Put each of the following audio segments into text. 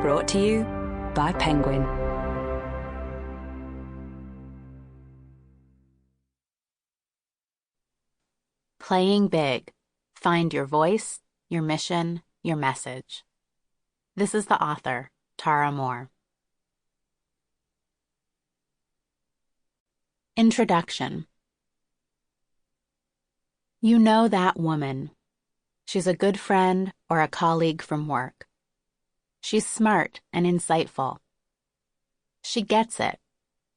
Brought to you by Penguin. Playing Big. Find your voice, your mission, your message. This is the author, Tara Mohr. Introduction. You know that woman. She's a good friend or a colleague from work. She's smart and insightful. She gets it,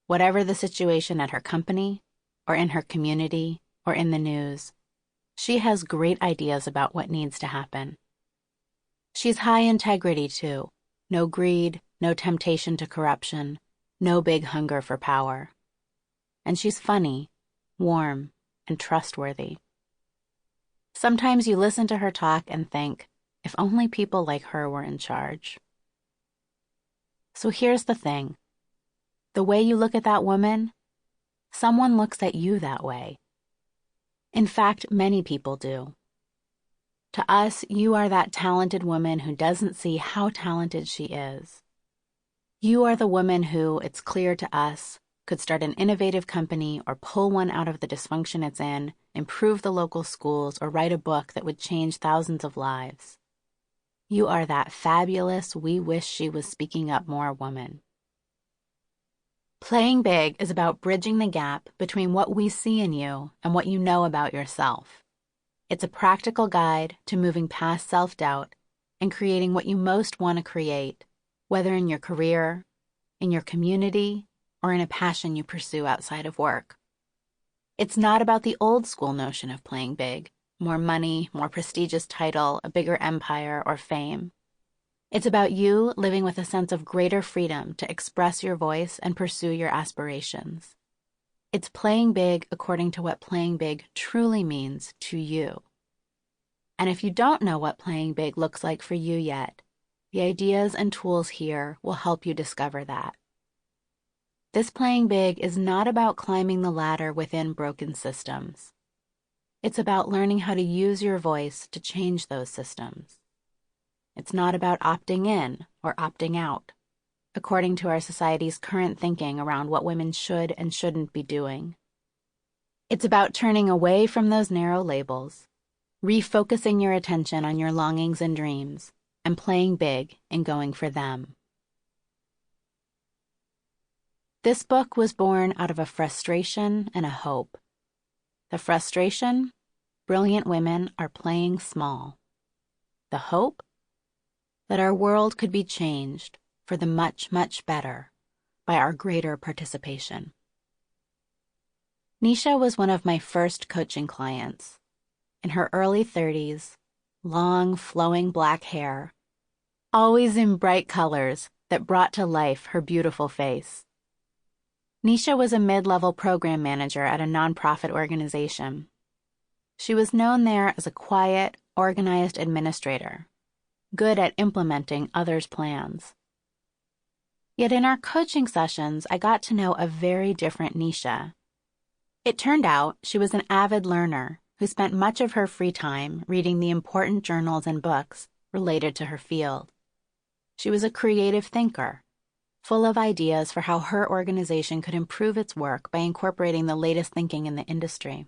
whatever the situation at her company, or in her community, or in the news. She has great ideas about what needs to happen. She's high integrity, too. No greed, no temptation to corruption, no big hunger for power. And she's funny, warm, and trustworthy. Sometimes you listen to her talk and think, if only people like her were in charge. So here's the thing. The way you look at that woman, someone looks at you that way. In fact, many people do. To us, you are that talented woman who doesn't see how talented she is. You are the woman who, it's clear to us, could start an innovative company or pull one out of the dysfunction it's in, improve the local schools, or write a book that would change thousands of lives. You are that fabulous, we wish she was speaking up more woman. Playing Big is about bridging the gap between what we see in you and what you know about yourself. It's a practical guide to moving past self-doubt and creating what you most want to create, whether in your career, in your community, or in a passion you pursue outside of work. It's not about the old school notion of playing big, more money, more prestigious title, a bigger empire, or fame. It's about you living with a sense of greater freedom to express your voice and pursue your aspirations. It's playing big according to what playing big truly means to you. And if you don't know what playing big looks like for you yet, the ideas and tools here will help you discover that. This playing big is not about climbing the ladder within broken systems. It's about learning how to use your voice to change those systems. It's not about opting in or opting out, according to our society's current thinking around what women should and shouldn't be doing. It's about turning away from those narrow labels, refocusing your attention on your longings and dreams, and playing big and going for them. This book was born out of a frustration and a hope. The frustration? Brilliant women are playing small. The hope? That our world could be changed for the much, much better by our greater participation. Nisha was one of my first coaching clients. In her early 30s, long, flowing black hair, always in bright colors that brought to life her beautiful face. Nisha was a mid-level program manager at a nonprofit organization. She was known there as a quiet, organized administrator, good at implementing others' plans. Yet in our coaching sessions, I got to know a very different Nisha. It turned out she was an avid learner who spent much of her free time reading the important journals and books related to her field. She was a creative thinker, full of ideas for how her organization could improve its work by incorporating the latest thinking in the industry.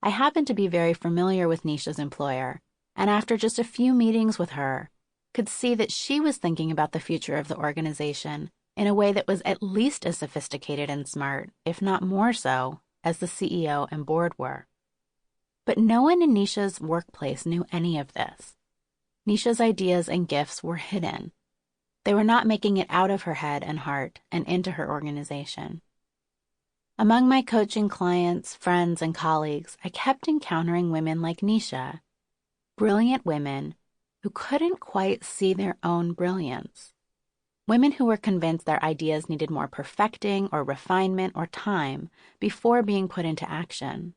I happened to be very familiar with Nisha's employer, and after just a few meetings with her, could see that she was thinking about the future of the organization in a way that was at least as sophisticated and smart, if not more so, as the CEO and board were. But no one in Nisha's workplace knew any of this. Nisha's ideas and gifts were hidden. They were not making it out of her head and heart and into her organization. Among my coaching clients, friends, and colleagues, I kept encountering women like Nisha, brilliant women who couldn't quite see their own brilliance. Women who were convinced their ideas needed more perfecting or refinement or time before being put into action.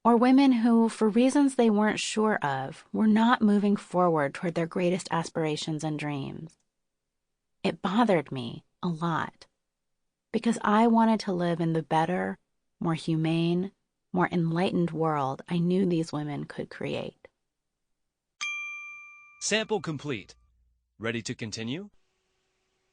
Or women who, for reasons they weren't sure of, were not moving forward toward their greatest aspirations and dreams. It bothered me a lot, because I wanted to live in the better, more humane, more enlightened world I knew these women could create. Sample complete. Ready to continue?